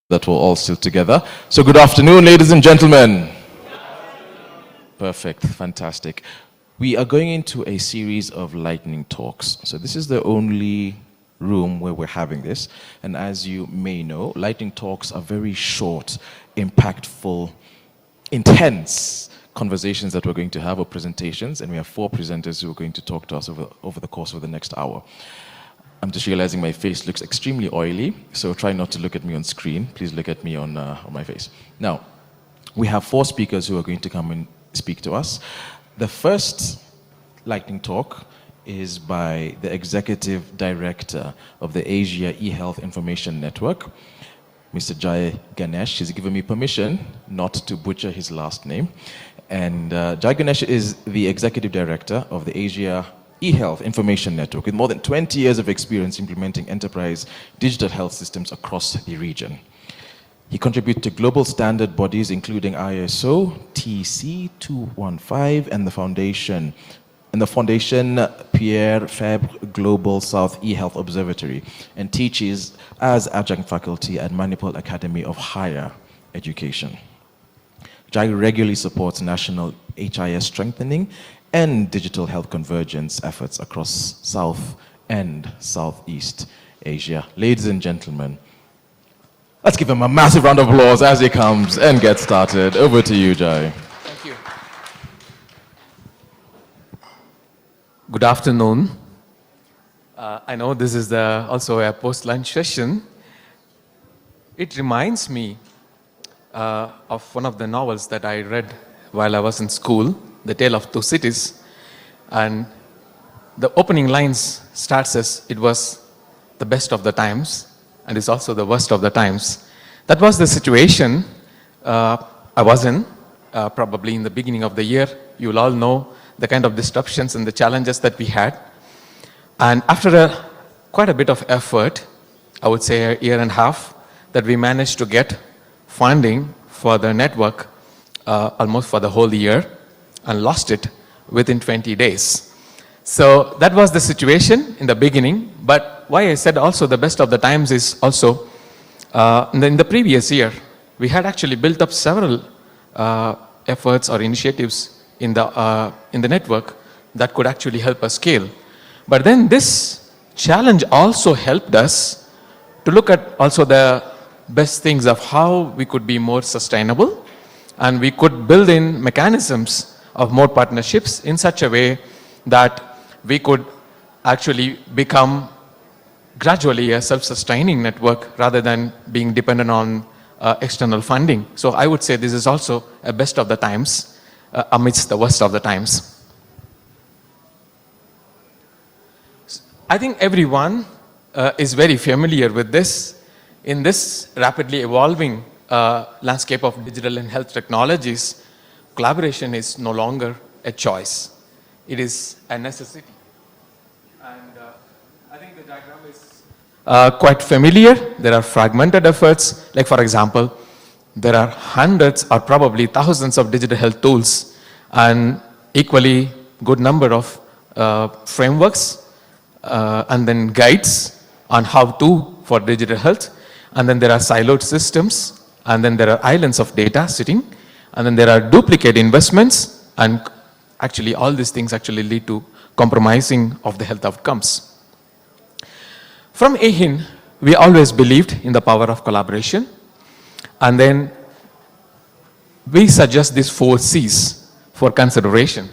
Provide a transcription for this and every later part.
that we're all still together. So good afternoon, ladies and gentlemen. Perfect, fantastic. We are going into a series of lightning talks. So this is the only room where we're having this. And as you may know, lightning talks are very short, impactful, intense conversations that we're going to have, or presentations. And we have 4 presenters who are going to talk to us over the course of the next hour. I'm just realizing my face looks extremely oily, so try not to look at me on screen. Please look at me on my face. Now, we have 4 speakers who are going to come and speak to us. The first lightning talk is by the Executive Director of the Asia eHealth Information Network, Mr. Jai Ganesh. He's given me permission not to butcher his last name. And Jai Ganesh is the Executive Director of the Asia eHealth Information Network, with more than 20 years of experience implementing enterprise digital health systems across the region. He contributes to global standard bodies including ISO, TC 215, and the Foundation Pierre Fabre Global South eHealth Observatory, and teaches as adjunct faculty at Manipal Academy of Higher Education. Jai regularly supports national HIS strengthening and digital health convergence efforts across South and Southeast Asia. Ladies and gentlemen, let's give him a massive round of applause as he comes and gets started. Over to you, Jai. Thank you. Good afternoon. I know this is also a post-lunch session. It reminds me of one of the novels that I read while I was in school, The Tale of Two Cities, and the opening lines starts as, "It was the best of the times, and it's also the worst of the times." That was the situation I was in, probably in the beginning of the year. You will all know the kind of disruptions and the challenges that we had. And after quite a bit of effort, I would say a year and a half, that we managed to get funding for the network almost for the whole year, and lost it within 20 days. So that was the situation in the beginning. But why I said also the best of the times is also in the previous year, we had actually built up several efforts or initiatives in the network that could actually help us scale. But then this challenge also helped us to look at also the best things of how we could be more sustainable, and we could build in mechanisms of more partnerships in such a way that we could actually become gradually a self-sustaining network rather than being dependent on external funding. So I would say this is also a best of the times amidst the worst of the times. I think everyone is very familiar with this. In this rapidly evolving landscape of digital and health technologies, collaboration is no longer a choice. It is a necessity. And I think the diagram is quite familiar. There are fragmented efforts. Like, for example, there are hundreds or probably thousands of digital health tools, and equally good number of frameworks and then guides on how to for digital health. And then there are siloed systems, and then there are islands of data sitting, and then there are duplicate investments, and actually all these things actually lead to compromising of the health outcomes. From AHIN, we always believed in the power of collaboration, and then we suggest these 4 C's for consideration.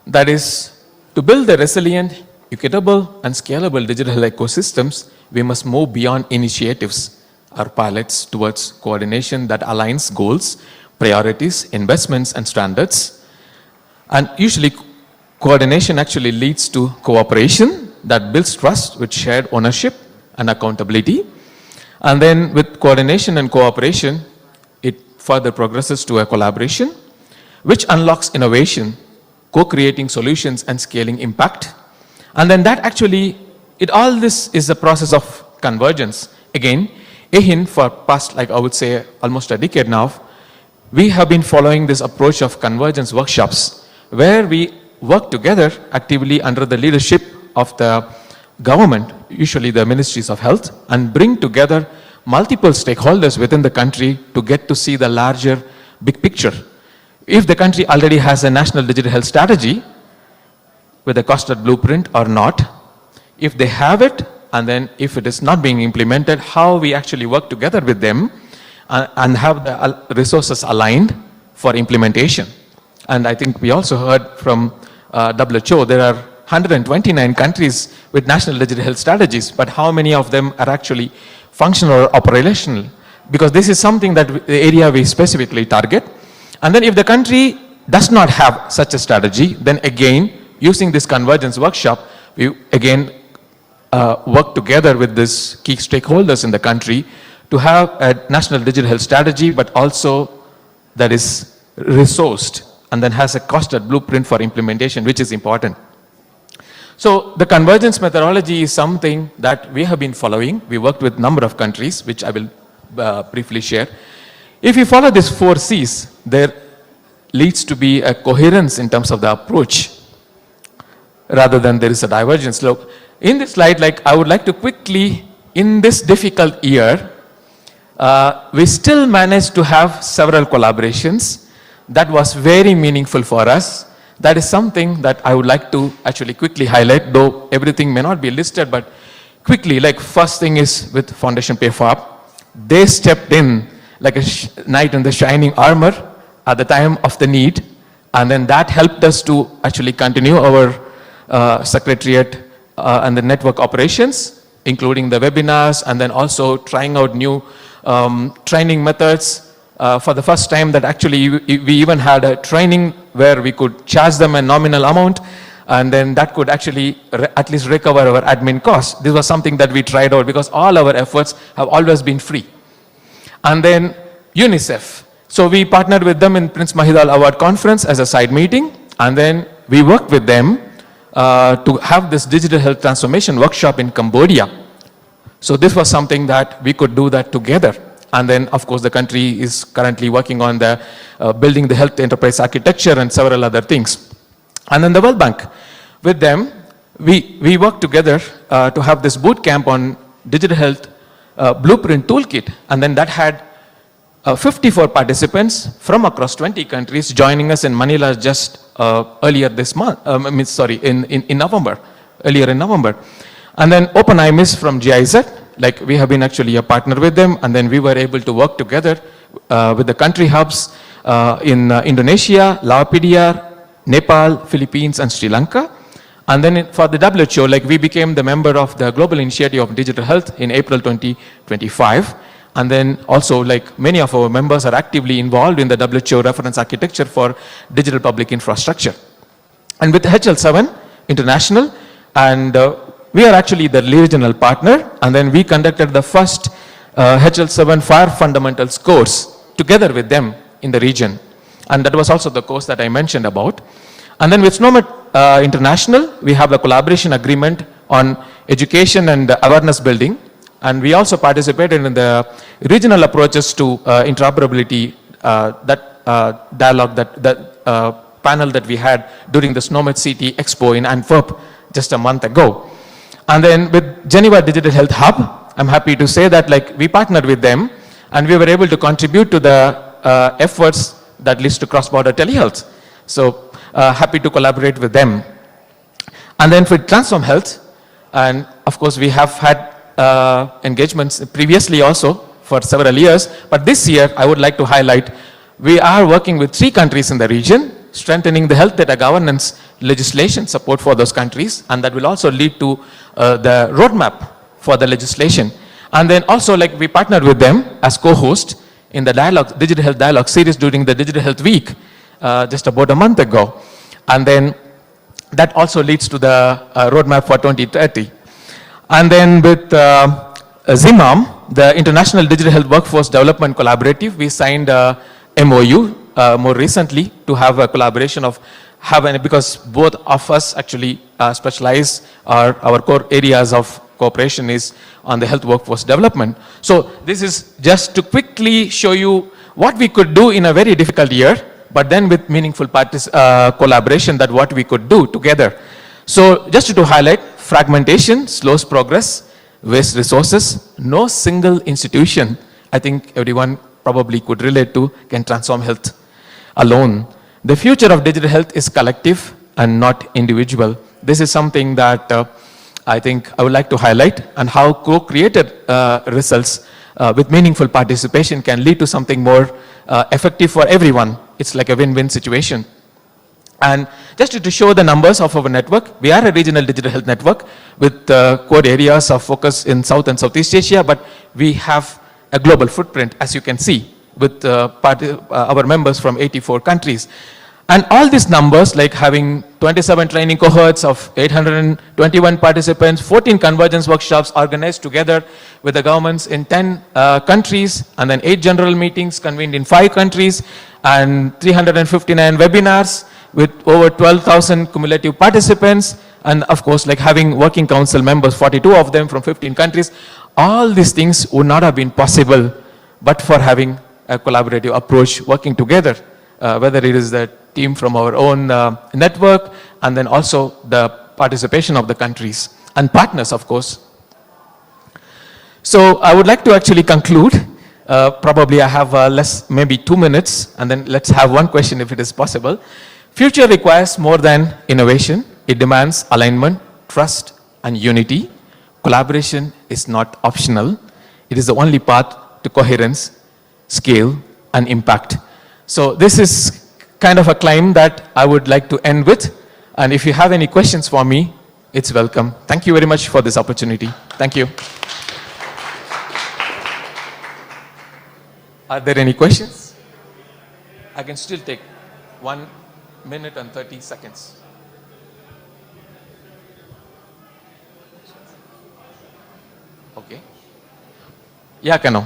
That is, to build the resilient, equitable, and scalable digital health ecosystems, we must move beyond initiatives or pilots towards coordination that aligns goals, priorities, investments, and standards. And usually, coordination actually leads to cooperation that builds trust with shared ownership and accountability. And then with coordination and cooperation, it further progresses to a collaboration, which unlocks innovation, co-creating solutions and scaling impact. And then that actually, all this is a process of convergence. Again, AHIN for past, like I would say, almost a decade now, we have been following this approach of convergence workshops, where we work together actively under the leadership of the government, usually the ministries of health, and bring together multiple stakeholders within the country to get to see the larger big picture. If the country already has a national digital health strategy with a costed blueprint or not, if they have it, and then if it is not being implemented, how we actually work together with them and have the resources aligned for implementation. And I think we also heard from WHO, there are 129 countries with national digital health strategies, but how many of them are actually functional or operational? Because this is something that the area we specifically target. And then if the country does not have such a strategy, then again, using this convergence workshop, we again work together with these key stakeholders in the country to have a national digital health strategy, but also that is resourced and then has a costed blueprint for implementation, which is important. So the convergence methodology is something that we have been following. We worked with a number of countries, which I will briefly share. If you follow these 4 C's, there leads to be a coherence in terms of the approach rather than there is a divergence. Look, in this slide, I would like to quickly, in this difficult year, we still managed to have several collaborations. That was very meaningful for us. That is something that I would like to actually quickly highlight, though everything may not be listed, but quickly, first thing is with Foundation PFAP. They stepped in like a knight in the shining armor at the time of the need, and then that helped us to actually continue our secretariat and the network operations, including the webinars, and then also trying out new training methods. For the first time that actually we even had a training where we could charge them a nominal amount, and then that could actually at least recover our admin costs. This was something that we tried out because all our efforts have always been free. And then UNICEF. So we partnered with them in Prince Mahidal Award Conference as a side meeting, and then we worked with them to have this digital health transformation workshop in Cambodia. So this was something that we could do that together. And then, of course, the country is currently working on the building the health enterprise architecture and several other things. And then the World Bank. With them, we worked together to have this boot camp on digital health blueprint toolkit. And then that had 54 participants from across 20 countries joining us in Manila just earlier this month, in November, earlier in November. And then Open IMIS from GIZ, we have been actually a partner with them, and then we were able to work together with the country hubs in Indonesia, Laopedia, Nepal, Philippines, and Sri Lanka. And then for the WHO, we became the member of the Global Initiative of Digital Health in April 2025. And then also, many of our members are actively involved in the WHO reference architecture for digital public infrastructure. And with HL7 International, and we are actually the regional partner, and then we conducted the first HL7 Fire Fundamentals course together with them in the region. And that was also the course that I mentioned about. And then with SNOMED International, we have a collaboration agreement on education and awareness building. And we also participated in the regional approaches to interoperability, dialogue, that panel that we had during the SNOMED CT Expo in Antwerp just a month ago. And then with Geneva Digital Health Hub, I'm happy to say that we partnered with them, and we were able to contribute to the efforts that leads to cross-border telehealth. So happy to collaborate with them. And then for Transform Health, and of course we have had engagements previously also for several years, but this year I would like to highlight, we are working with 3 countries in the region, strengthening the health data governance legislation support for those countries, and that will also lead to the roadmap for the legislation. And then also we partnered with them as co-host in the dialogue, Digital Health Dialogue series during the Digital Health Week just about a month ago. And then that also leads to the roadmap for 2030. And then with ZIMAM, the International Digital Health Workforce Development Collaborative, we signed a MOU more recently to have a collaboration of because both of us actually specialize, our core areas of cooperation is on the health workforce development. So this is just to quickly show you what we could do in a very difficult year, but then with meaningful collaboration, that what we could do together. So just to highlight, fragmentation slows progress, waste resources. No single institution, I think everyone probably could relate to, can transform health alone. The future of digital health is collective and not individual. This is something that I think I would like to highlight, and how co-created results with meaningful participation can lead to something more effective for everyone. It's like a win-win situation. And just to show the numbers of our network, we are a regional digital health network with core areas of focus in South and Southeast Asia, but we have a global footprint, as you can see, with our members from 84 countries. And all these numbers, like having 27 training cohorts of 821 participants, 14 convergence workshops organized together with the governments in 10 countries, and then 8 general meetings convened in 5 countries, and 359 webinars with over 12,000 cumulative participants, and of course, like having working council members, 42 of them from 15 countries. All these things would not have been possible but for having a collaborative approach working together, whether it is the team from our own network, and then also the participation of the countries and partners, of course. So I would like to actually conclude. Probably I have maybe 2 minutes, and then let's have one question if it is possible. Future requires more than innovation. It demands alignment, trust, and unity. Collaboration is not optional. It is the only path to coherence, scale, and impact. So this is kind of a climb that I would like to end with. And if you have any questions for me, it's welcome. Thank you very much for this opportunity. Thank you. Are there any questions? I can still take 1 minute and 30 seconds. Okay. Yeah, Kano.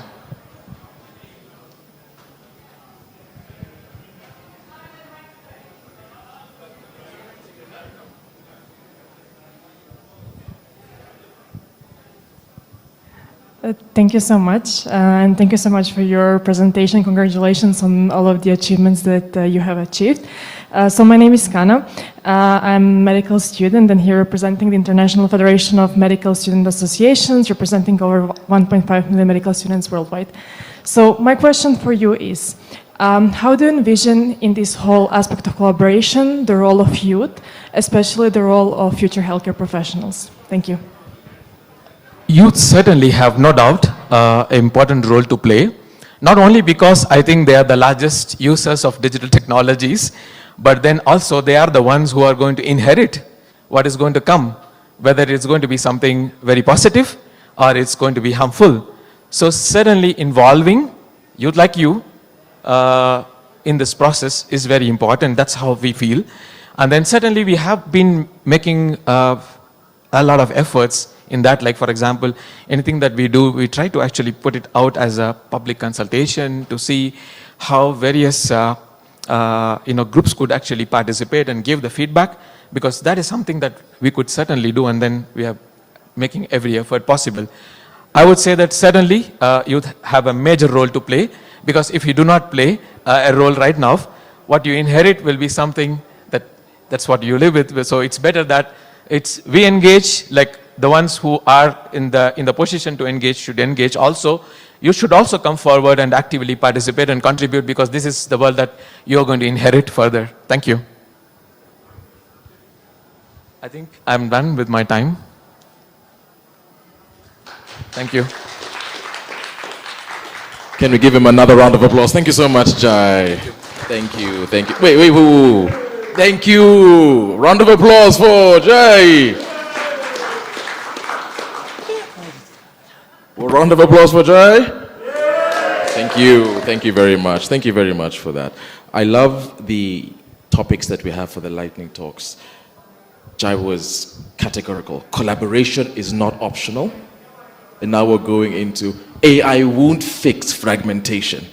Thank you so much, and thank you so much for your presentation. Congratulations on all of the achievements that you have achieved. So my name is Kana. I'm a medical student and here representing the International Federation of Medical Student Associations, representing over 1.5 million medical students worldwide. So my question for you is, how do you envision in this whole aspect of collaboration the role of youth, especially the role of future healthcare professionals? Thank you. Youth certainly have, no doubt, an important role to play. Not only because I think they are the largest users of digital technologies, but then also they are the ones who are going to inherit what is going to come, whether it's going to be something very positive or it's going to be harmful. So certainly involving youth like you in this process is very important. That's how we feel. And then certainly we have been making a lot of efforts in that. Like, for example, anything that we do, we try to actually put it out as a public consultation to see how various groups could actually participate and give the feedback, because that is something that we could certainly do, and then we are making every effort possible. I would say that certainly youth have a major role to play, because if you do not play a role right now, what you inherit will be something that's what you live with. So it's better that we engage, like the ones who are in the position to engage should engage also. You should also come forward and actively participate and contribute, because this is the world that you're going to inherit further. Thank you. I think I'm done with my time. Thank you. Can we give him another round of applause? Thank you so much, Jai. Thank you. Thank you. Wait. Woo. Thank you. Round of applause for Jai. A round of applause for Jai. Thank you. Thank you very much. Thank you very much for that. I love the topics that we have for the lightning talks. Jai was categorical. Collaboration is not optional. And now we're going into AI won't fix fragmentation.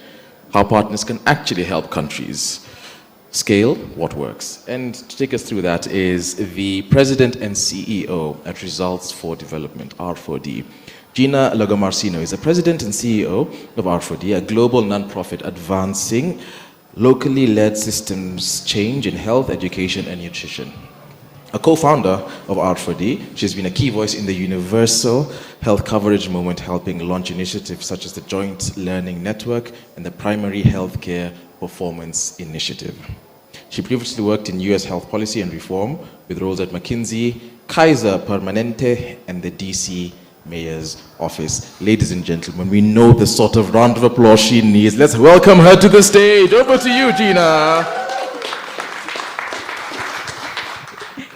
How partners can actually help countries scale what works. And to take us through that is the President and CEO at Results for Development, R4D. Gina Lagomarsino is the President and CEO of R4D, a global nonprofit advancing locally led systems change in health, education, and nutrition. A co-founder of Art4D, she's been a key voice in the universal health coverage movement, helping launch initiatives such as the Joint Learning Network and the Primary Healthcare Performance Initiative. She previously worked in US health policy and reform with roles at McKinsey, Kaiser Permanente, and the DC Mayor's Office. Ladies and gentlemen, we know the sort of round of applause she needs. Let's welcome her to the stage. Over to you, Gina.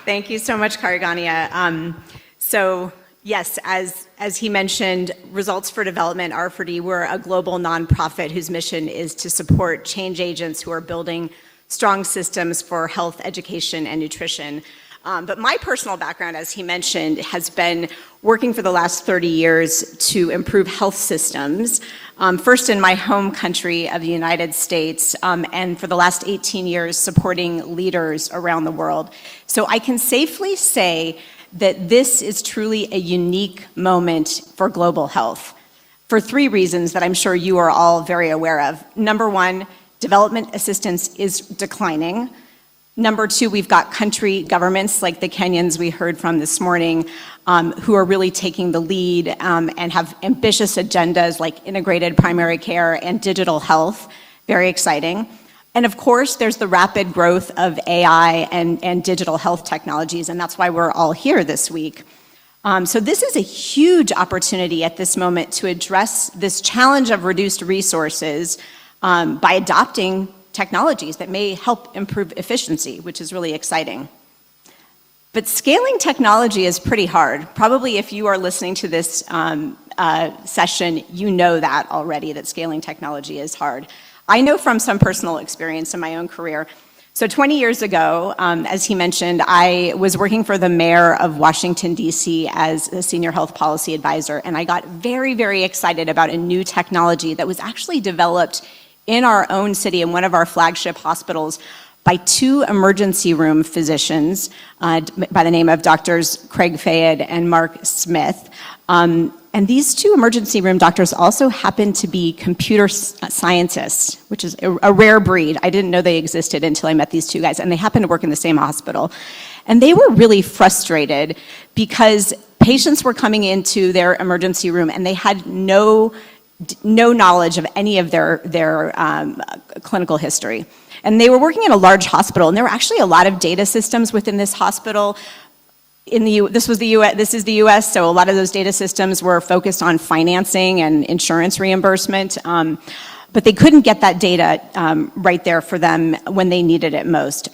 Thank you so much, Karigania. So yes, as he mentioned, Results for Development, R4D, we're a global nonprofit whose mission is to support change agents who are building strong systems for health, education, and nutrition. But my personal background, as he mentioned, has been working for the last 30 years to improve health systems, first in my home country of the United States, and for the last 18 years supporting leaders around the world. So I can safely say that this is truly a unique moment for global health for 3 reasons that I'm sure you are all very aware of. Number 1, development assistance is declining. Number 2, we've got country governments like the Kenyans we heard from this morning who are really taking the lead and have ambitious agendas like integrated primary care and digital health. Very exciting. And of course, there's the rapid growth of AI and digital health technologies, and that's why we're all here this week. So this is a huge opportunity at this moment to address this challenge of reduced resources by adopting technologies that may help improve efficiency, which is really exciting. But scaling technology is pretty hard. Probably if you are listening to this session, you know that already, that scaling technology is hard. I know from some personal experience in my own career. So 20 years ago, as he mentioned, I was working for the mayor of Washington, D.C. as a senior health policy advisor, and I got very, very excited about a new technology that was actually developed in our own city, in one of our flagship hospitals, by 2 emergency room physicians by the name of Doctors Craig Fayed and Mark Smith. And these 2 emergency room doctors also happen to be computer scientists, which is a rare breed. I didn't know they existed until I met these 2 guys, and they happen to work in the same hospital. And they were really frustrated because patients were coming into their emergency room and they had no knowledge of any of their clinical history. And they were working in a large hospital, and there were actually a lot of data systems within this hospital. This is the US, so a lot of those data systems were focused on financing and insurance reimbursement, but they couldn't get that data right there for them when they needed it most.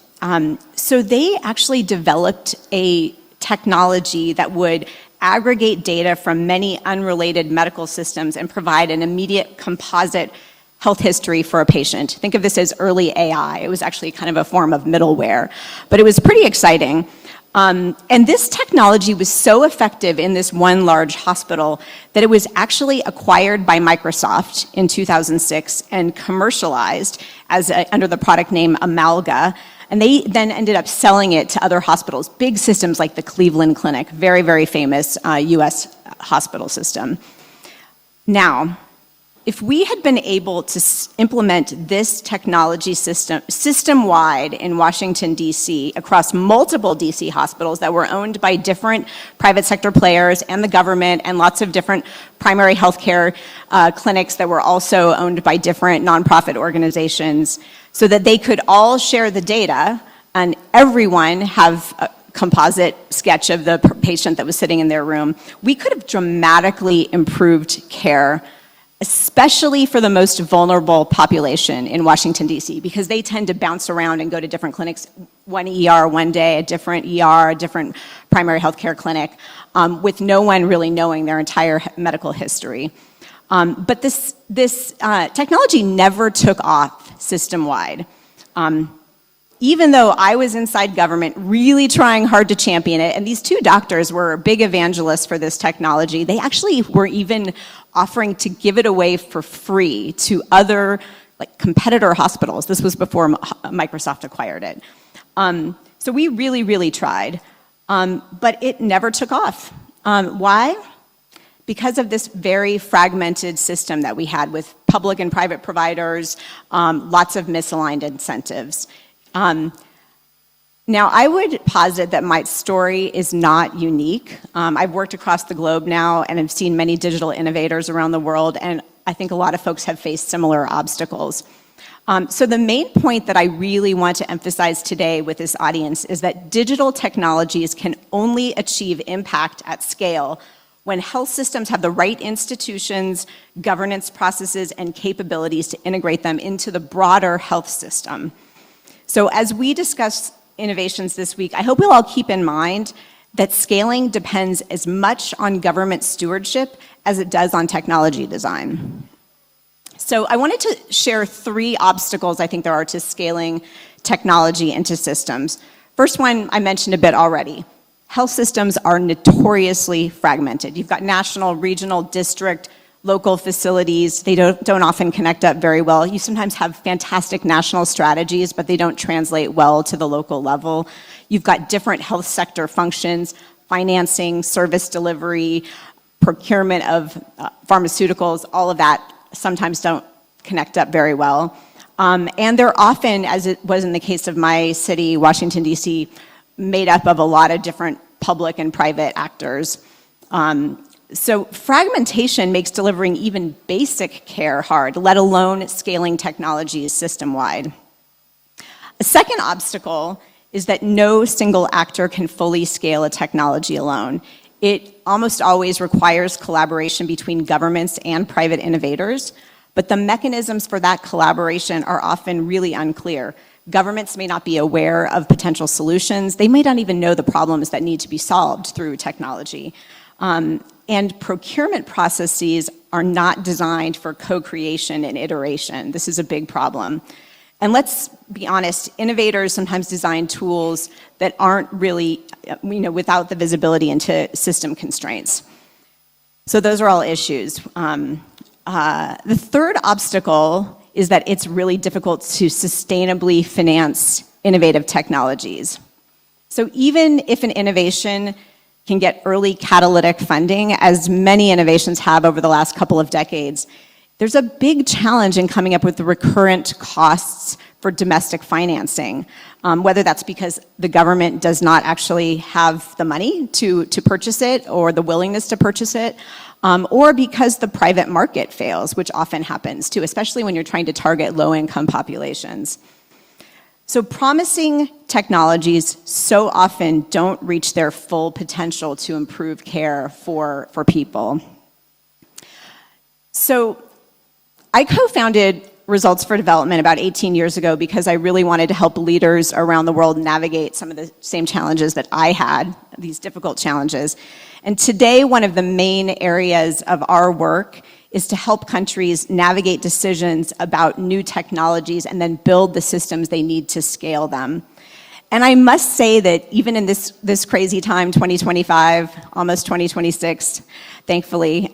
So they actually developed a technology that would aggregate data from many unrelated medical systems and provide an immediate composite health history for a patient. Think of this as early AI. It was actually kind of a form of middleware, but it was pretty exciting. And this technology was so effective in this one large hospital that it was actually acquired by Microsoft in 2006 and commercialized under the product name Amalga. And they then ended up selling it to other hospitals, big systems like the Cleveland Clinic, very, very famous US hospital system. Now, if we had been able to implement this technology system-wide in Washington, D.C., across multiple D.C. hospitals that were owned by different private sector players and the government and lots of different primary healthcare clinics that were also owned by different nonprofit organizations, so that they could all share the data and everyone have a composite sketch of the patient that was sitting in their room, we could have dramatically improved care, especially for the most vulnerable population in Washington, D.C., because they tend to bounce around and go to different clinics, one ER one day, a different ER, a different primary healthcare clinic, with no one really knowing their entire medical history. But this technology never took off system-wide. Even though I was inside government really trying hard to champion it, and these 2 doctors were big evangelists for this technology, they actually were even offering to give it away for free to other competitor hospitals. This was before Microsoft acquired it. So we really, really tried, but it never took off. Why? Because of this very fragmented system that we had with public and private providers, lots of misaligned incentives. Now, I would posit that my story is not unique. I've worked across the globe now, and I've seen many digital innovators around the world, and I think a lot of folks have faced similar obstacles. So the main point that I really want to emphasize today with this audience is that digital technologies can only achieve impact at scale when health systems have the right institutions, governance processes, and capabilities to integrate them into the broader health system. So as we discuss innovations this week, I hope we'll all keep in mind that scaling depends as much on government stewardship as it does on technology design. So I wanted to share 3 obstacles I think there are to scaling technology into systems. First one I mentioned a bit already. Health systems are notoriously fragmented. You've got national, regional, district, local facilities. They don't often connect up very well. You sometimes have fantastic national strategies, but they don't translate well to the local level. You've got different health sector functions, financing, service delivery, procurement of pharmaceuticals, all of that sometimes don't connect up very well. And they're often, as it was in the case of my city, Washington, D.C., made up of a lot of different public and private actors. So fragmentation makes delivering even basic care hard, let alone scaling technologies system-wide. A second obstacle is that no single actor can fully scale a technology alone. It almost always requires collaboration between governments and private innovators, but the mechanisms for that collaboration are often really unclear. Governments may not be aware of potential solutions. They may not even know the problems that need to be solved through technology. And procurement processes are not designed for co-creation and iteration. This is a big problem. And let's be honest, innovators sometimes design tools that aren't really, without the visibility into system constraints. So those are all issues. The third obstacle is that it's really difficult to sustainably finance innovative technologies. So even if an innovation can get early catalytic funding, as many innovations have over the last couple of decades, there's a big challenge in coming up with the recurrent costs for domestic financing, whether that's because the government does not actually have the money to purchase it or the willingness to purchase it, or because the private market fails, which often happens too, especially when you're trying to target low-income populations. So promising technologies so often don't reach their full potential to improve care for people. So I co-founded Results for Development about 18 years ago because I really wanted to help leaders around the world navigate some of the same challenges that I had, these difficult challenges. And today, one of the main areas of our work is to help countries navigate decisions about new technologies and then build the systems they need to scale them. And I must say that even in this crazy time, 2025, almost 2026, thankfully,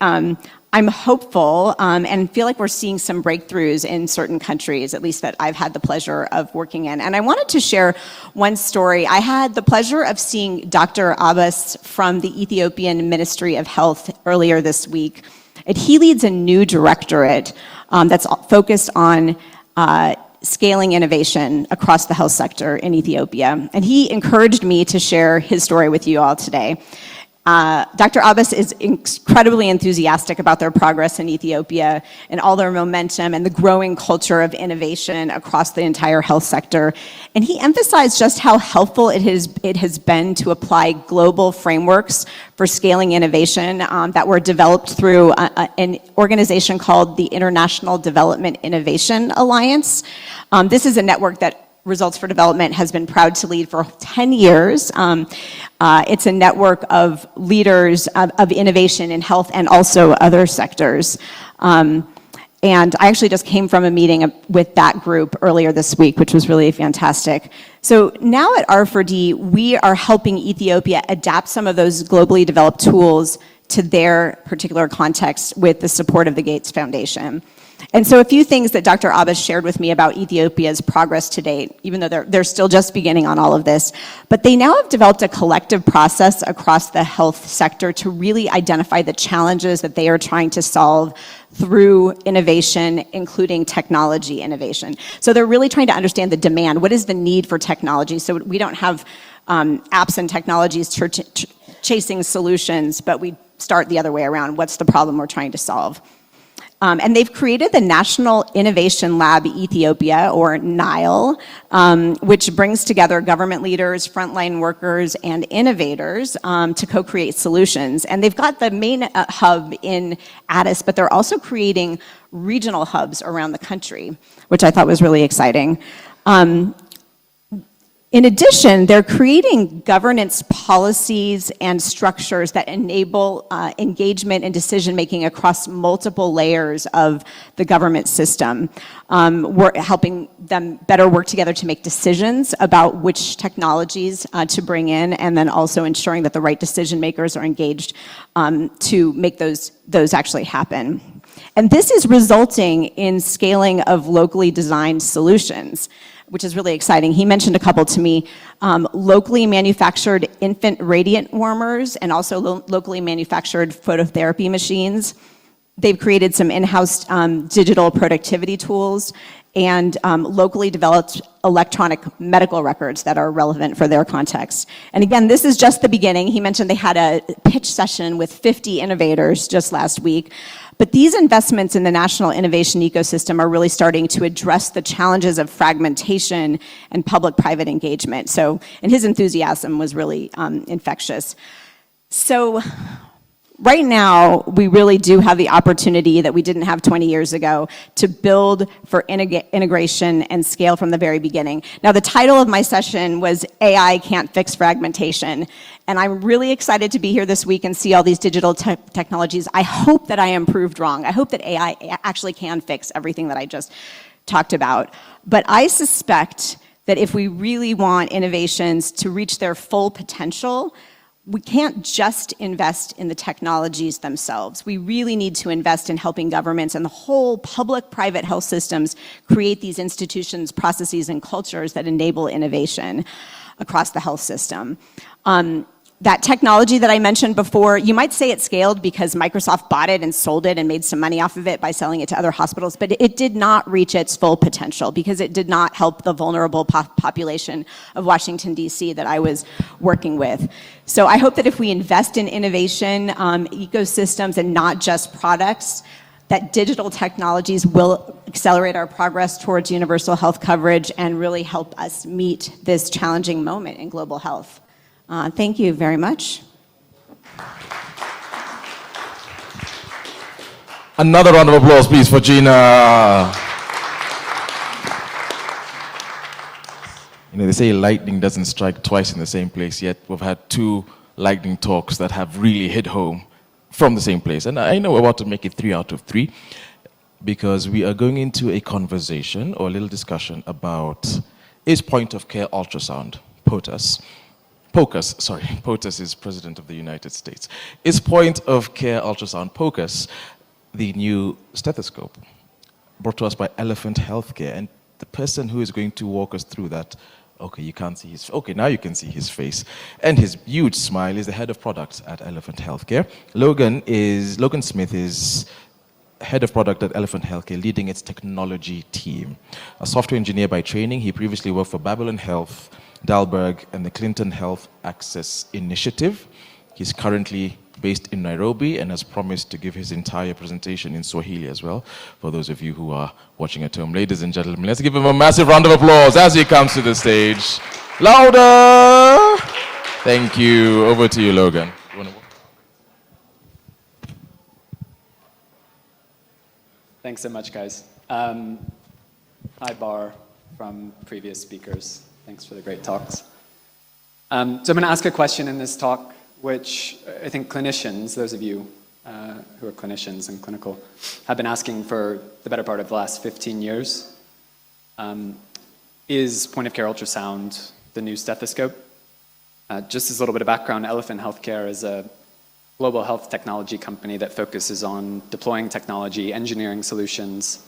I'm hopeful and feel like we're seeing some breakthroughs in certain countries, at least that I've had the pleasure of working in. And I wanted to share one story. I had the pleasure of seeing Dr. Abbas from the Ethiopian Ministry of Health earlier this week. And he leads a new directorate that's focused on scaling innovation across the health sector in Ethiopia. And he encouraged me to share his story with you all today. Dr. Abbas is incredibly enthusiastic about their progress in Ethiopia and all their momentum and the growing culture of innovation across the entire health sector. And he emphasized just how helpful it has been to apply global frameworks for scaling innovation that were developed through an organization called the International Development Innovation Alliance. This is a network that Results for Development has been proud to lead for 10 years. It's a network of leaders of innovation in health and also other sectors. And I actually just came from a meeting with that group earlier this week, which was really fantastic. So now at R4D, we are helping Ethiopia adapt some of those globally developed tools to their particular context with the support of the Gates Foundation. And so a few things that Dr. Abbas shared with me about Ethiopia's progress to date, even though they're still just beginning on all of this, but they now have developed a collective process across the health sector to really identify the challenges that they are trying to solve through innovation, including technology innovation. So they're really trying to understand the demand. What is the need for technology? So we don't have apps and technologies chasing solutions, but we start the other way around. What's the problem we're trying to solve? And they've created the National Innovation Lab Ethiopia, or NILE, which brings together government leaders, frontline workers, and innovators to co-create solutions. And they've got the main hub in Addis, but they're also creating regional hubs around the country, which I thought was really exciting. In addition, they're creating governance policies and structures that enable engagement and decision-making across multiple layers of the government system. We're helping them better work together to make decisions about which technologies to bring in, and then also ensuring that the right decision makers are engaged to make those actually happen. And this is resulting in scaling of locally designed solutions, which is really exciting. He mentioned a couple to me, locally manufactured infant radiant warmers and also locally manufactured phototherapy machines. They've created some in-house digital productivity tools and locally developed electronic medical records that are relevant for their context. And again, this is just the beginning. He mentioned they had a pitch session with 50 innovators just last week. But these investments in the national innovation ecosystem are really starting to address the challenges of fragmentation and public-private engagement. So, and his enthusiasm was really infectious. So, right now, we really do have the opportunity that we didn't have 20 years ago to build for integration and scale from the very beginning. Now, the title of my session was AI Can't Fix Fragmentation. And I'm really excited to be here this week and see all these digital technologies. I hope that I am proved wrong. I hope that AI actually can fix everything that I just talked about. But I suspect that if we really want innovations to reach their full potential, we can't just invest in the technologies themselves. We really need to invest in helping governments and the whole public-private health systems create these institutions, processes, and cultures that enable innovation across the health system. That technology that I mentioned before, you might say it scaled because Microsoft bought it and sold it and made some money off of it by selling it to other hospitals, but it did not reach its full potential because it did not help the vulnerable population of Washington, D.C. that I was working with. So I hope that if we invest in innovation, ecosystems, and not just products, that digital technologies will accelerate our progress towards universal health coverage and really help us meet this challenging moment in global health. Thank you very much. Another round of applause, please, for Gina. You know, they say lightning doesn't strike twice in the same place, yet we've had two lightning talks that have really hit home from the same place. And I know we're about to make it 3 out of 3 because we are going into a conversation or a little discussion about is point-of-care ultrasound, POTUS. POTUS is President of the United States. Is point-of-care ultrasound, POCUS, the new stethoscope brought to us by Elephant Healthcare? And the person who is going to walk us through that, okay, you can't see his, okay, now you can see his face, and his huge smile, is the head of product at Elephant Healthcare. Logan Smith is head of product at Elephant Healthcare, leading its technology team. A software engineer by training, he previously worked for Babylon Health, Dalberg, and the Clinton Health Access Initiative. He's currently based in Nairobi and has promised to give his entire presentation in Swahili as well, for those of you who are watching at home. Ladies and gentlemen, let's give him a massive round of applause as he comes to the stage. Louder! Thank you. Over to you, Logan. Thanks so much, guys. Hi, Bar, from previous speakers. Thanks for the great talks. So I'm going to ask a question in this talk, which I think clinicians, those of you who are clinicians and clinical, have been asking for the better part of the last 15 years. Is point-of-care ultrasound the new stethoscope? Just as a little bit of background, Elephant Healthcare is a global health technology company that focuses on deploying technology, engineering solutions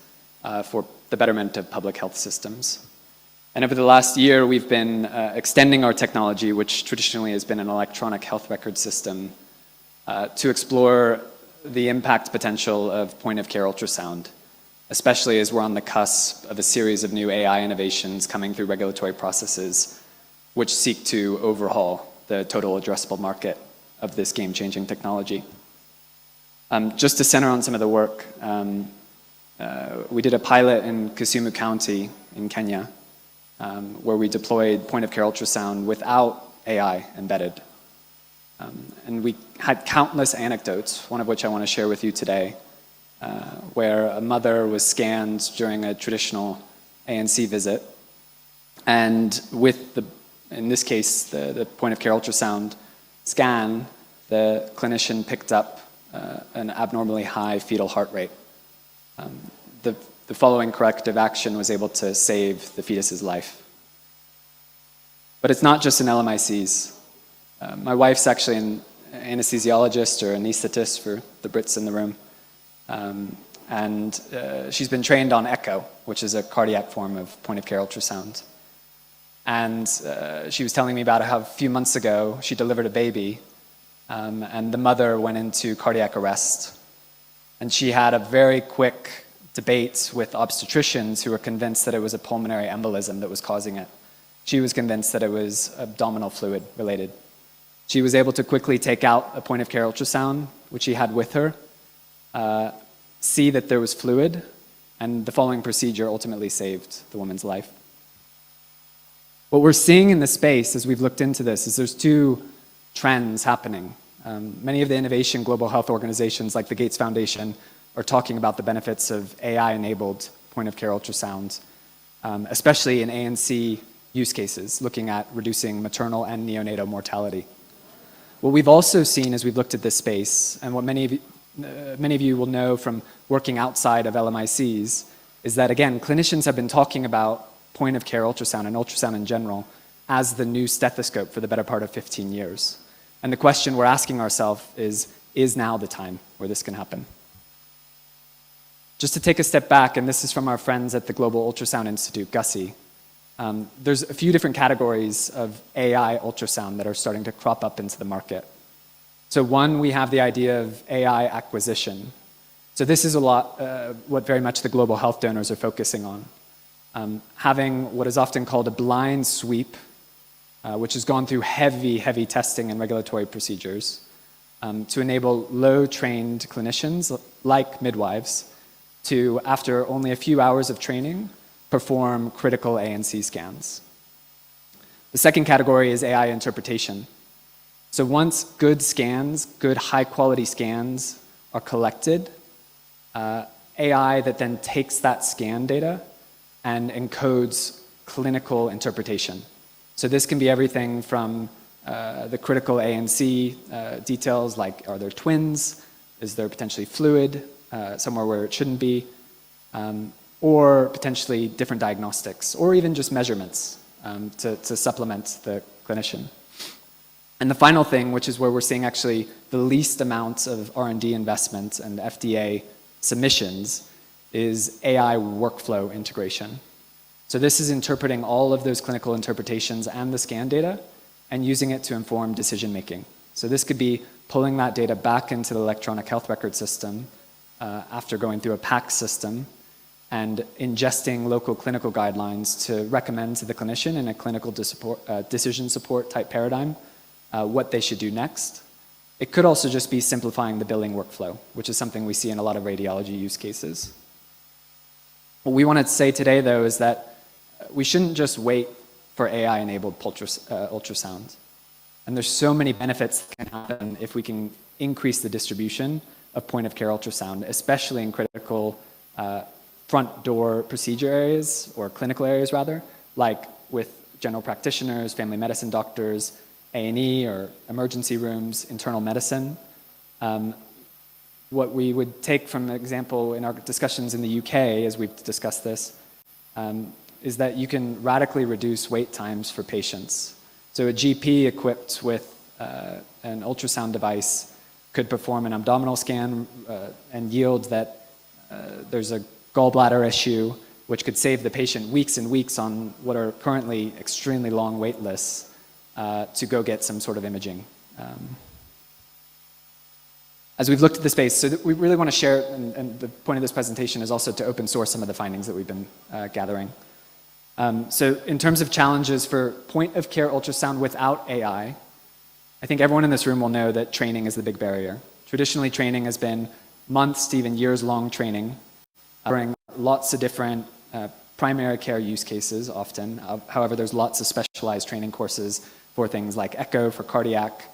for the betterment of public health systems. And over the last year, we've been extending our technology, which traditionally has been an electronic health record system, to explore the impact potential of point-of-care ultrasound, especially as we're on the cusp of a series of new AI innovations coming through regulatory processes, which seek to overhaul the total addressable market of this game-changing technology. Just to center on some of the work, we did a pilot in Kisumu County in Kenya, where we deployed point-of-care ultrasound without AI embedded. And we had countless anecdotes, one of which I want to share with you today, where a mother was scanned during a traditional ANC visit, and with in this case, the point-of-care ultrasound scan, the clinician picked up an abnormally high fetal heart rate. The following corrective action was able to save the fetus's life. But it's not just in LMICs. My wife's actually an anesthesiologist or anesthetist for the Brits in the room. And she's been trained on echo, which is a cardiac form of point-of-care ultrasound. And she was telling me about how a few months ago she delivered a baby, and the mother went into cardiac arrest. And she had a very quick debate with obstetricians who were convinced that it was a pulmonary embolism that was causing it. She was convinced that it was abdominal fluid related. She was able to quickly take out a point-of-care ultrasound, which she had with her, see that there was fluid, and the following procedure ultimately saved the woman's life. What we're seeing in the space as we've looked into this is there's two trends happening. Many of the innovation global health organizations like the Gates Foundation are talking about the benefits of AI-enabled point-of-care ultrasound, especially in ANC use cases, looking at reducing maternal and neonatal mortality. What we've also seen as we've looked at this space, and what many of you will know from working outside of LMICs, is that, again, clinicians have been talking about point-of-care ultrasound and ultrasound in general as the new stethoscope for the better part of 15 years. And the question we're asking ourselves is now the time where this can happen? Just to take a step back, and this is from our friends at the Global Ultrasound Institute, GUSI, there's a few different categories of AI ultrasound that are starting to crop up into the market. So one, we have the idea of AI acquisition. So this is a lot what very much the global health donors are focusing on. Having what is often called a blind sweep, which has gone through heavy testing and regulatory procedures, to enable low-trained clinicians, like midwives, to, after only a few hours of training, perform critical ANC scans. The second category is AI interpretation. So once good scans, good high-quality scans are collected, AI that then takes that scan data and encodes clinical interpretation. So this can be everything from the critical ANC details, like are there twins, is there potentially fluid somewhere where it shouldn't be, or potentially different diagnostics, or even just measurements to supplement the clinician. And the final thing, which is where we're seeing actually the least amount of R&D investment and FDA submissions, is AI workflow integration. So this is interpreting all of those clinical interpretations and the scan data and using it to inform decision making. So this could be pulling that data back into the electronic health record system after going through a PACS system and ingesting local clinical guidelines to recommend to the clinician in a clinical decision support type paradigm what they should do next. It could also just be simplifying the billing workflow, which is something we see in a lot of radiology use cases. What we want to say today, though, is that we shouldn't just wait for AI-enabled ultrasound. And there's so many benefits that can happen if we can increase the distribution of point-of-care ultrasound, especially in critical front door procedure areas, or clinical areas rather, like with general practitioners, family medicine doctors, A&E or emergency rooms, internal medicine. What we would take from an example in our discussions in the UK, as we've discussed this, is that you can radically reduce wait times for patients. So a GP equipped with an ultrasound device could perform an abdominal scan and yield that there's a gallbladder issue, which could save the patient weeks and weeks on what are currently extremely long wait lists to go get some sort of imaging. As we've looked at the space, so we really want to share, and the point of this presentation is also to open source some of the findings that we've been gathering. So in terms of challenges for point-of-care ultrasound without AI, I think everyone in this room will know that training is the big barrier. Traditionally, training has been months to even years-long training, covering lots of different primary care use cases often. However, there's lots of specialized training courses for things like echo for cardiac,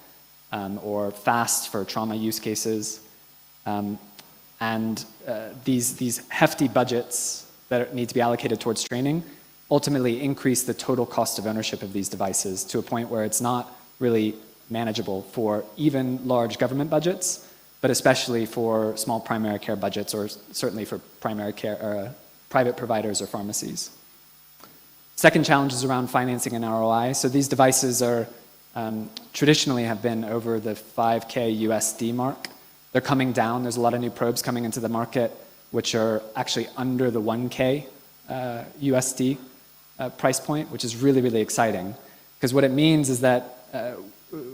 or FAST for trauma use cases. These hefty budgets that need to be allocated towards training ultimately increase the total cost of ownership of these devices to a point where it's not really manageable for even large government budgets, but especially for small primary care budgets, or certainly for primary care or private providers or pharmacies. Second challenge is around financing and ROI. So these devices are traditionally have been over the 5K USD mark. They're coming down. There's a lot of new probes coming into the market, which are actually under the 1K USD price point, which is really, really exciting. Because what it means is that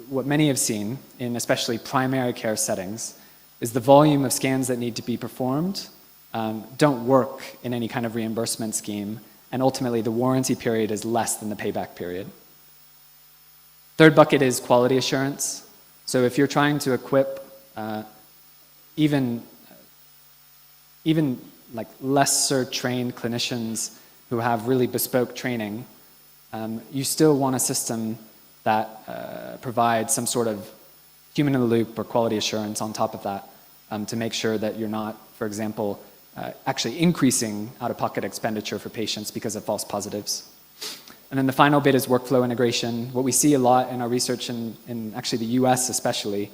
what many have seen in especially primary care settings is the volume of scans that need to be performed don't work in any kind of reimbursement scheme, and ultimately the warranty period is less than the payback period. Third bucket is quality assurance. So if you're trying to equip even like lesser trained clinicians who have really bespoke training, you still want a system that provides some sort of human in the loop or quality assurance on top of that to make sure that you're not, for example, actually increasing out-of-pocket expenditure for patients because of false positives. And then the final bit is workflow integration. What we see a lot in our research, in actually the US especially,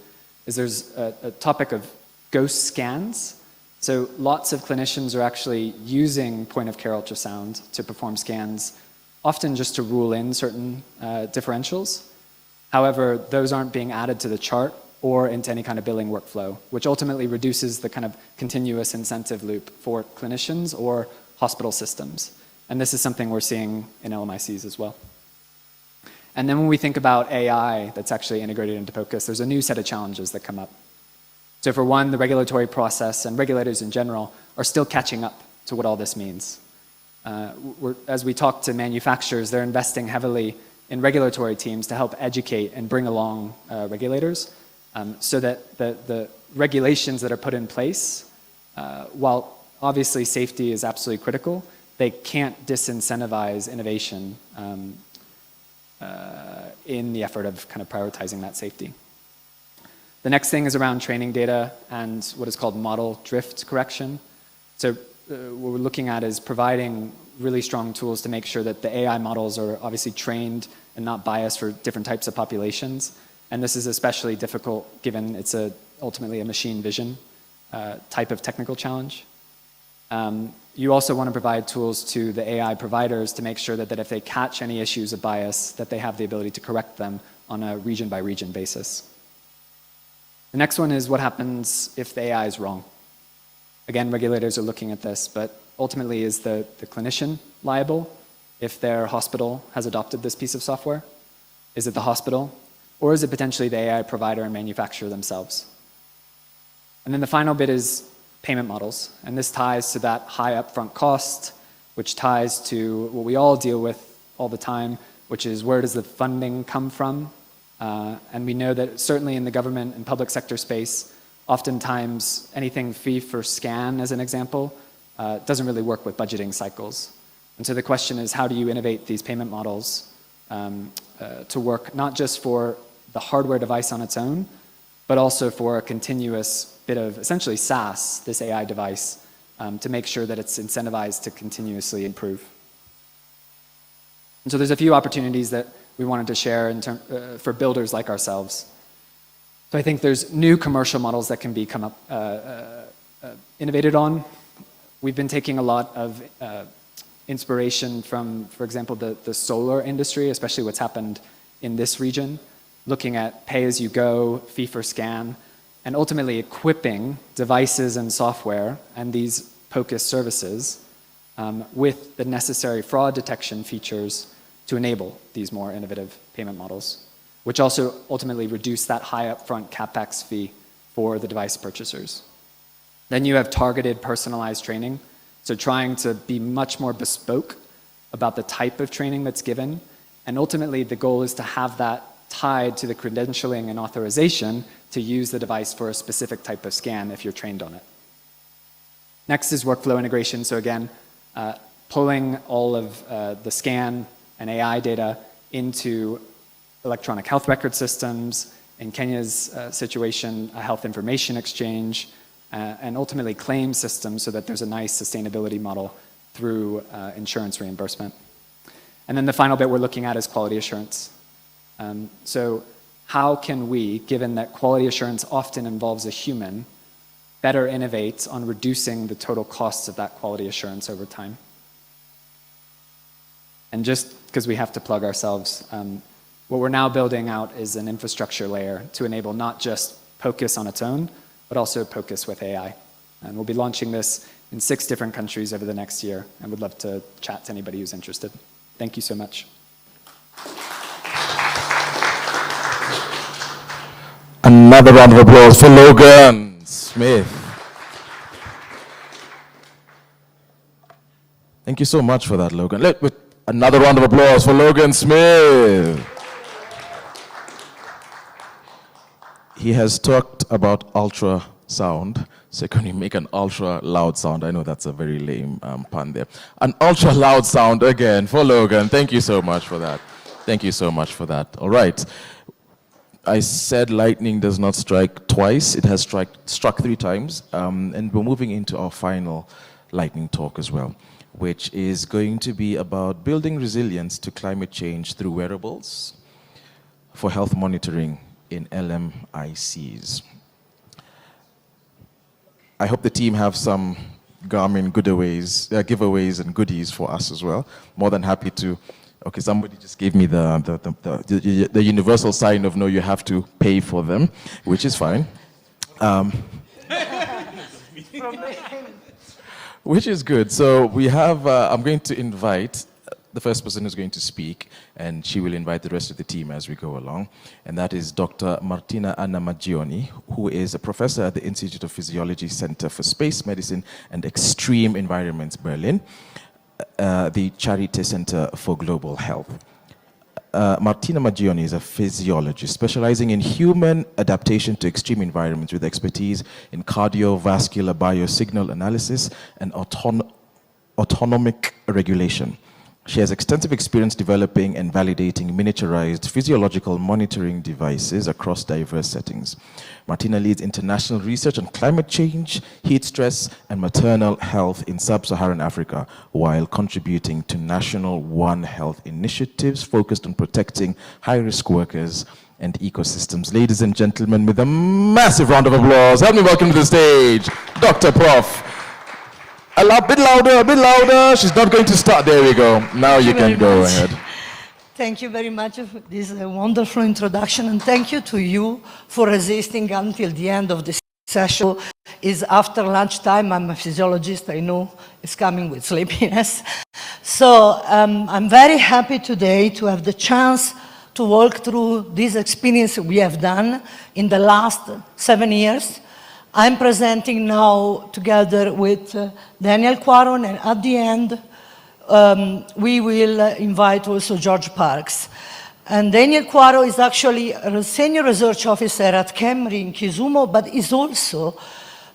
is there's a topic of ghost scans. So lots of clinicians are actually using point-of-care ultrasound to perform scans, often just to rule in certain differentials. However, those aren't being added to the chart or into any kind of billing workflow, which ultimately reduces the kind of continuous incentive loop for clinicians or hospital systems. And this is something we're seeing in LMICs as well. And then when we think about AI that's actually integrated into POCUS, there's a new set of challenges that come up. So for one, the regulatory process and regulators in general are still catching up to what all this means. As we talk to manufacturers, they're investing heavily in regulatory teams to help educate and bring along regulators so that the regulations that are put in place, while obviously safety is absolutely critical, they can't disincentivize innovation in the effort of kind of prioritizing that safety. The next thing is around training data and what is called model drift correction. So what we're looking at is providing really strong tools to make sure that the AI models are obviously trained and not biased for different types of populations. And this is especially difficult given it's ultimately a machine vision type of technical challenge. You also want to provide tools to the AI providers to make sure that if they catch any issues of bias, that they have the ability to correct them on a region-by-region basis. The next one is what happens if the AI is wrong. Again, regulators are looking at this, but ultimately is the clinician liable if their hospital has adopted this piece of software? Is it the hospital? Or is it potentially the AI provider and manufacturer themselves? And then the final bit is payment models, and this ties to that high upfront cost, which ties to what we all deal with all the time, which is where does the funding come from? And we know that certainly in the government and public sector space, oftentimes anything fee for scan, as an example, doesn't really work with budgeting cycles. And so the question is, how do you innovate these payment models to work not just for the hardware device on its own, but also for a continuous bit of essentially SaaS, this AI device, to make sure that it's incentivized to continuously improve. And so there's a few opportunities that we wanted to share for builders like ourselves. So I think there's new commercial models that can be innovated on. We've been taking a lot of inspiration from, for example, the solar industry, especially what's happened in this region, looking at pay-as-you-go, fee-for-scan. and ultimately equipping devices and software and these POCUS services with the necessary fraud detection features to enable these more innovative payment models, which also ultimately reduce that high upfront CapEx fee for the device purchasers. Then you have targeted personalized training, so trying to be much more bespoke about the type of training that's given, and ultimately the goal is to have that tied to the credentialing and authorization to use the device for a specific type of scan if you're trained on it. Next is workflow integration, so again, pulling all of the scan and AI data into electronic health record systems, in Kenya's situation, a health information exchange, and ultimately claim systems so that there's a nice sustainability model through insurance reimbursement. And then the final bit we're looking at is quality assurance. So how can we, given that quality assurance often involves a human, better innovate on reducing the total costs of that quality assurance over time? And just because we have to plug ourselves, what we're now building out is an infrastructure layer to enable not just POCUS on its own, but also POCUS with AI. And we'll be launching this in 6 different countries over the next year, and would love to chat to anybody who's interested. Thank you so much. Another round of applause for Logan Smith. Thank you so much for that, Logan. Another round of applause for Logan Smith. He has talked about ultrasound. So can you make an ultra loud sound? I know that's a very lame pun there. An ultra loud sound again for Logan. Thank you so much for that. Thank you so much for that. All right. I said lightning does not strike twice. It has struck 3 times. And we're moving into our final lightning talk as well, which is going to be about building resilience to climate change through wearables for health monitoring in LMICs. I hope the team have some Garmin giveaways and goodies for us as well. More than happy to. Okay, somebody just gave me the universal sign of no, you have to pay for them, which is fine. Which is good. So we have, I'm going to invite the first person who's going to speak, and she will invite the rest of the team as we go along. And that is Dr. Martina Anna Maggioni, who is a professor at the Institute of Physiology Center for Space Medicine and Extreme Environments, Berlin, the Charité Center for Global Health. Martina Maggioni is a physiologist specializing in human adaptation to extreme environments with expertise in cardiovascular biosignal analysis and autonomic regulation. She has extensive experience developing and validating miniaturized physiological monitoring devices across diverse settings. Martina leads international research on climate change, heat stress, and maternal health in sub-Saharan Africa, while contributing to national One Health initiatives focused on protecting high-risk workers and ecosystems. Ladies and gentlemen, with a massive round of applause, help me welcome to the stage, Dr. Prof. A bit louder. She's not going to start. There we go. Now you can go ahead. Thank you very much for this wonderful introduction, and thank you to you for resisting until the end of this session. Is after lunchtime. I'm a physiologist. I know it's coming with sleepiness. So I'm very happy today to have the chance to walk through this experience we have done in the last 7 years. I'm presenting now together with Daniel Quaron, and at the end, we will invite also George Parks. And Daniel Quaron is actually a senior research officer at KEMRI in Kisumu, but is also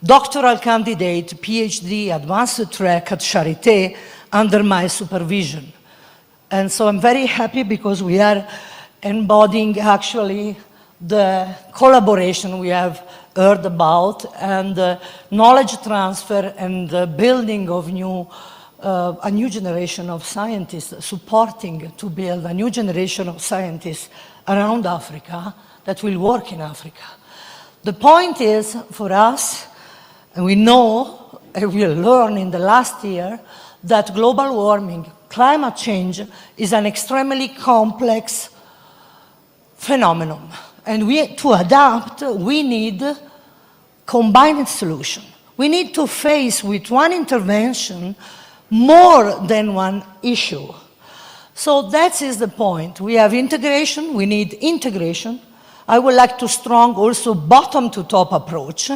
doctoral candidate, PhD, advanced track at Charité under my supervision. And so I'm very happy because we are embodying actually the collaboration we have heard about, and knowledge transfer and the building of a new generation of scientists, supporting to build a new generation of scientists around Africa that will work in Africa. The point is, for us, and we know, and we learned in the last year, that global warming, climate change, is an extremely complex phenomenon. And to adapt, we need combined solution. We need to face with one intervention more than one issue. So that is the point. We have integration, we need integration. I would like to strong also bottom to top approach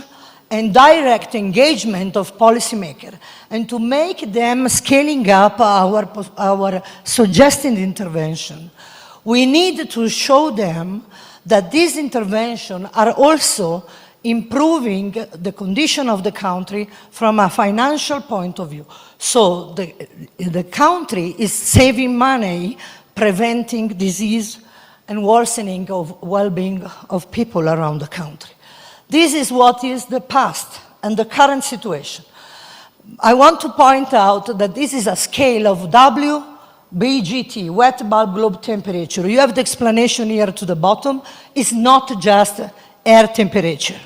and direct engagement of policymakers and to make them scaling up our suggested intervention. We need to show them that these interventions are also improving the condition of the country from a financial point of view. So the country is saving money, preventing disease and worsening of well-being of people around the country. This is what is the past and the current situation. I want to point out that this is a scale of WBGT, wet bulb globe temperature. You have the explanation here to the bottom. It's not just air temperature.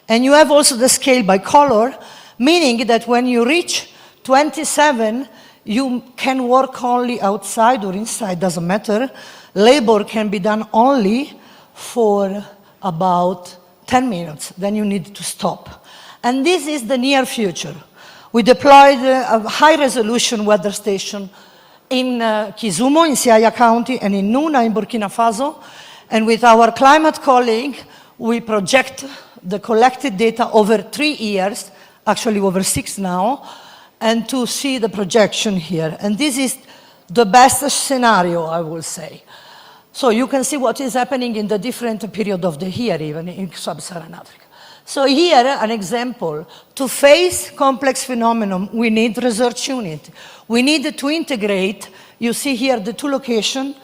And you have also the scale by color, meaning that when you reach 27, you can work only outside or inside, doesn't matter. Labor can be done only for about 10 minutes, then you need to stop. And this is the near future. We deployed a high-resolution weather station in Kisumu, in Siaya County, and in Nuna, in Burkina Faso. And with our climate colleague, we project the collected data over 3 years, actually over 6 now, and to see the projection here. And this is the best scenario, I will say. So you can see what is happening in the different period of the year, even in sub-Saharan Africa. So here, an example. To face complex phenomenon, we need research unit. We need to integrate, you see here the 2 locations,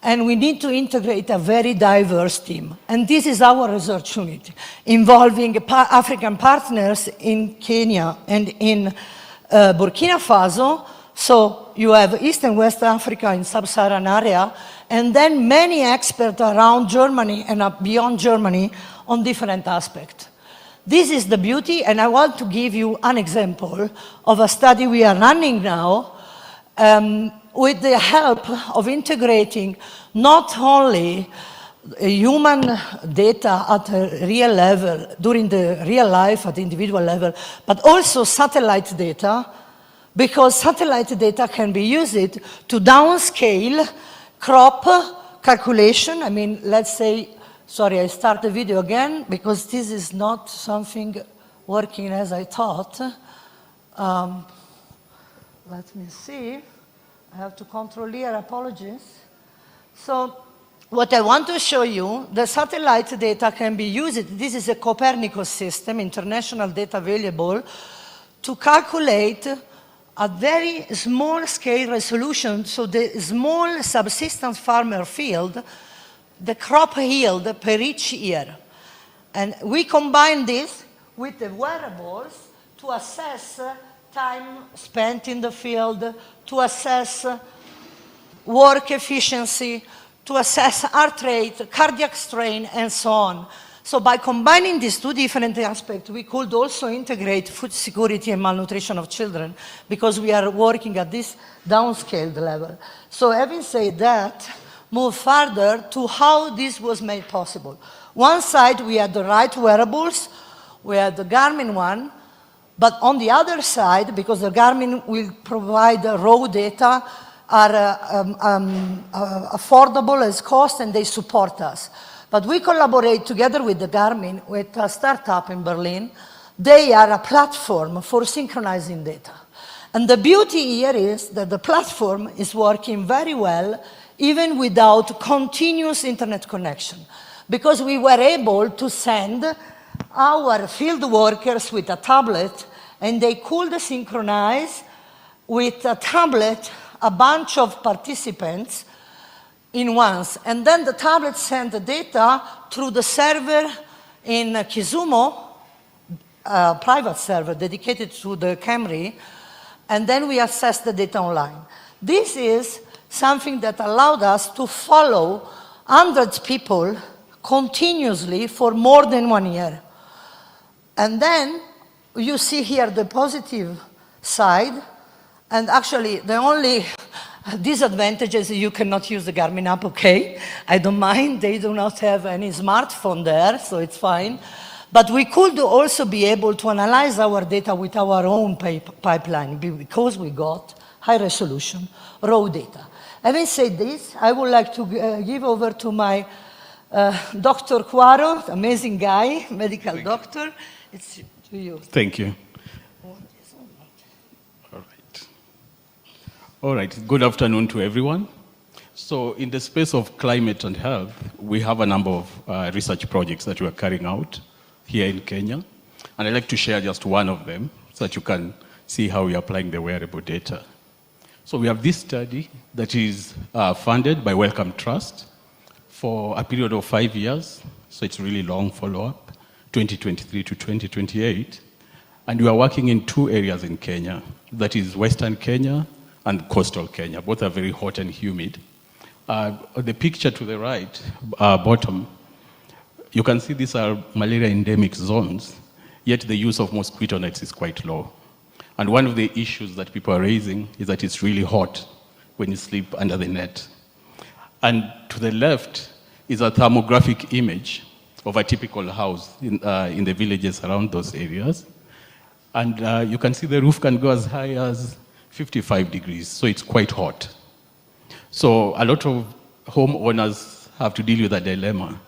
and we need to integrate a very diverse team. And this is our research unit, involving African partners in Kenya and in Burkina Faso. So you have East and West Africa in sub-Saharan area, and then many experts around Germany and beyond Germany on different aspects. This is the beauty, and I want to give you an example of a study we are running now with the help of integrating not only human data at a real level, during the real life at the individual level, but also satellite data, because satellite data can be used to downscale crop calculation. I mean, let's say, sorry, I start the video again, because this is not something working as I thought. Let me see. I have to control here, apologies. So what I want to show you, the satellite data can be used. This is a Copernicus system, international data available, to calculate a very small scale resolution, so the small subsistence farmer field, the crop yield per each year. And we combine this with the wearables to assess time spent in the field, to assess work efficiency, to assess heart rate, cardiac strain, and so on. So by combining these 2 different aspects, we could also integrate food security and malnutrition of children, because we are working at this downscaled level. So having said that, move further to how this was made possible. One side, we had the right wearables, we had the Garmin one, but on the other side, because the Garmin will provide raw data, are affordable as cost, and they support us. But we collaborate together with the Garmin, with a startup in Berlin. They are a platform for synchronizing data. And the beauty here is that the platform is working very well, even without continuous internet connection, because we were able to send our field workers with a tablet, and they could synchronize with a tablet a bunch of participants in once. And then the tablet sent the data through the server in Kisumu, a private server dedicated to the Camry, and then we access the data online. This is something that allowed us to follow 100 people continuously for more than 1 year. And then you see here the positive side, and actually the only disadvantage is you cannot use the Garmin app, okay? I don't mind, they do not have any smartphone there, so it's fine. But we could also be able to analyze our data with our own pipeline because we got high resolution raw data. Having said this, I would like to give over to my Dr. Quaro, amazing guy, medical doctor. It's to you. Thank you. All right. Good afternoon to everyone. So in the space of climate and health, we have a number of research projects that we are carrying out here in Kenya. And I'd like to share just one of them so that you can see how we are applying the wearable data. So we have this study that is funded by Wellcome Trust for a period of 5 years. So it's really long follow-up, 2023 to 2028. And we are working in 2 areas in Kenya. That is Western Kenya and coastal Kenya. Both are very hot and humid. The picture to the right, bottom, you can see these are malaria endemic zones, yet the use of mosquito nets is quite low. And one of the issues that people are raising is that it's really hot when you sleep under the net. And to the left is a thermographic image of a typical house in the villages around those areas. And you can see the roof can go as high as 55 degrees, so it's quite hot. So a lot of homeowners have to deal with a dilemma.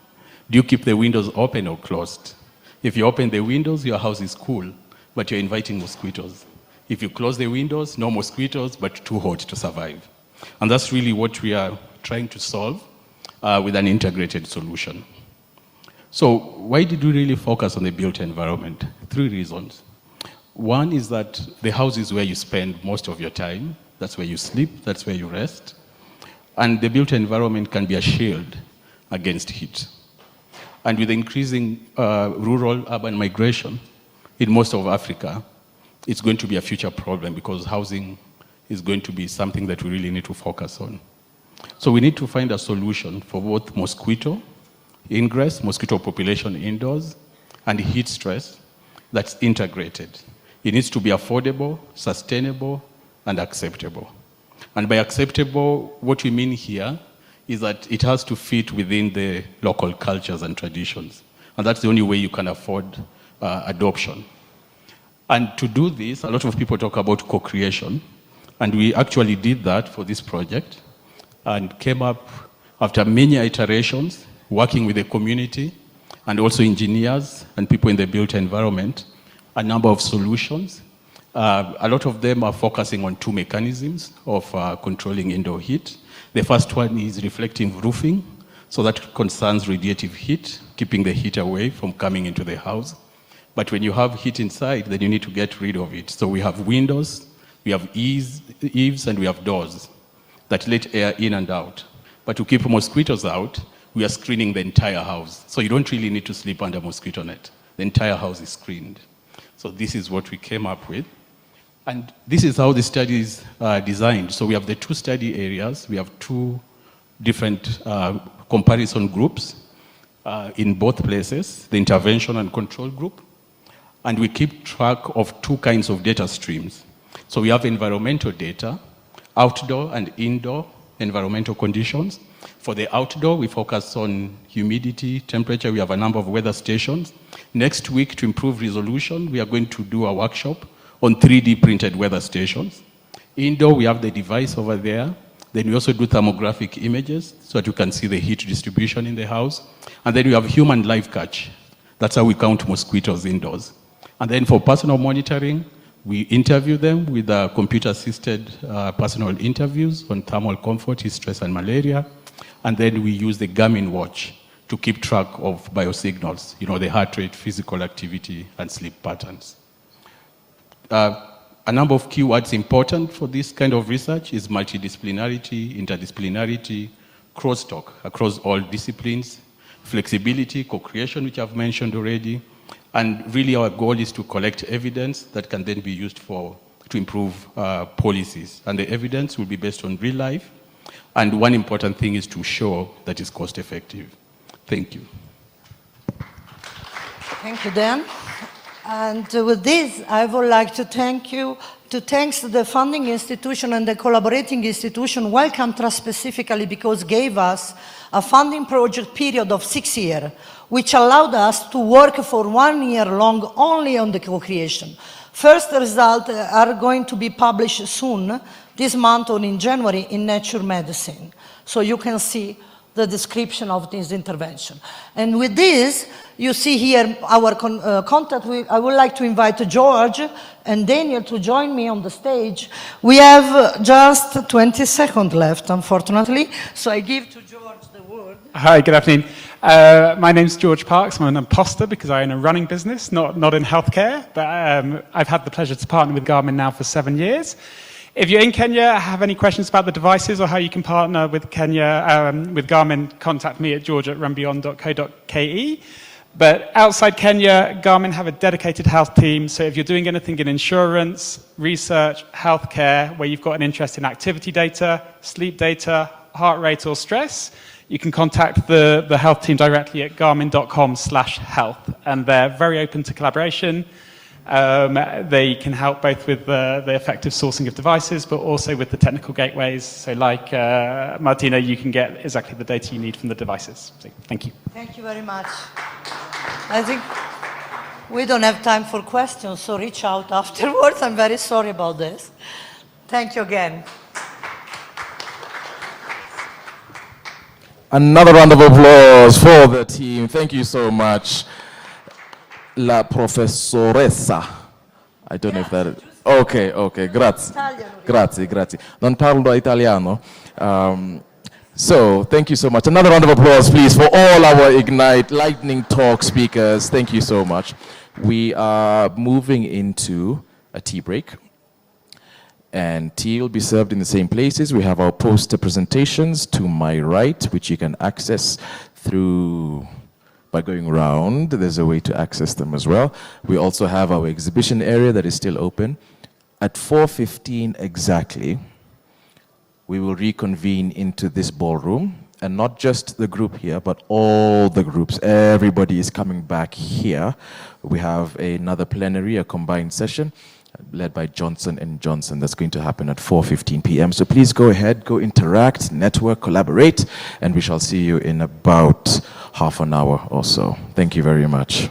Do you keep the windows open or closed? If you open the windows, your house is cool, but you're inviting mosquitoes. If you close the windows, no mosquitoes, but too hot to survive. And that's really what we are trying to solve with an integrated solution. So why did we really focus on the built environment? 3 reasons. One is that the house is where you spend most of your time. That's where you sleep, that's where you rest. And the built environment can be a shield against heat. And with increasing rural-urban migration in most of Africa, it's going to be a future problem because housing is going to be something that we really need to focus on. So we need to find a solution for both mosquito ingress, mosquito population indoors, and heat stress that's integrated. It needs to be affordable, sustainable, and acceptable. And by acceptable, what we mean here is that it has to fit within the local cultures and traditions. And that's the only way you can afford adoption. And to do this, a lot of people talk about co-creation. And we actually did that for this project and came up after many iterations, working with the community and also engineers and people in the built environment, a number of solutions. A lot of them are focusing on 2 mechanisms of controlling indoor heat. The first one is reflective roofing, so that concerns radiative heat, keeping the heat away from coming into the house. But when you have heat inside, then you need to get rid of it. So we have windows, we have eaves, and we have doors that let air in and out. But to keep mosquitoes out, we are screening the entire house. So you don't really need to sleep under a mosquito net. The entire house is screened. So this is what we came up with. And this is how the study is designed. So we have the 2 study areas. We have 2 different comparison groups in both places, the intervention and control group. And we keep track of 2 kinds of data streams. So we have environmental data, outdoor and indoor environmental conditions. For the outdoor, we focus on humidity, temperature. We have a number of weather stations. Next week, to improve resolution, we are going to do a workshop on 3D printed weather stations. Indoor, we have the device over there. Then we also do thermographic images so that you can see the heat distribution in the house. And then we have human live catch. That's how we count mosquitoes indoors. And then for personal monitoring, we interview them with computer-assisted personal interviews on thermal comfort, heat stress, and malaria. And then we use the Garmin watch to keep track of biosignals, the heart rate, physical activity, and sleep patterns. A number of keywords important for this kind of research is multidisciplinarity, interdisciplinarity, crosstalk across all disciplines, flexibility, co-creation, which I've mentioned already. And really our goal is to collect evidence that can then be used to improve policies. And the evidence will be based on real life. And one important thing is to show that it's cost effective. Thank you. Thank you, Dan. And with this, I would like to thank the funding institution and the collaborating institution, Wellcome Trust specifically, because gave us a funding project period of 6 years, which allowed us to work for 1 year long only on the co-creation. First results are going to be published soon, this month or in January, in Nature Medicine. So you can see the description of this intervention. And with this, you see here our contact. I would like to invite George and Daniel to join me on the stage. We have just 20 seconds left, unfortunately, so I give to George the word. Hi, good afternoon. My name's George Parks. I'm an imposter because I own a running business, not in healthcare, but I've had the pleasure to partner with Garmin now for 7 years. If you're in Kenya, have any questions about the devices or how you can partner with Kenya, with Garmin, contact me at george@runbeyond.co.ke. But outside Kenya, Garmin have a dedicated health team. So if you're doing anything in insurance, research, healthcare, where you've got an interest in activity data, sleep data, heart rate or stress, you can contact the health team directly at garmin.com/health. And they're very open to collaboration. They can help both with the effective sourcing of devices, but also with the technical gateways. So like Martina, you can get exactly the data you need from the devices. So thank you. Thank you very much. I think we don't have time for questions, so reach out afterwards. I'm very sorry about this. Thank you again. Another round of applause for the team. Thank you so much. La professoressa. I don't know if that is... Okay, grazie. Grazie. Non parlo italiano. So, thank you so much. Another round of applause, please, for all our Ignite Lightning Talk speakers. Thank you so much. We are moving into a tea break. And tea will be served in the same places. We have our poster presentations to my right, which you can access through... by going around. There's a way to access them as well. We also have our exhibition area that is still open. At 4:15 exactly, we will reconvene into this ballroom, and not just the group here, but all the groups. Everybody is coming back here. We have another plenary, a combined session, led by Johnson & Johnson. That's going to happen at 4:15 p.m. So please go ahead, go interact, network, collaborate, and we shall see you in about half an hour or so. Thank you very much.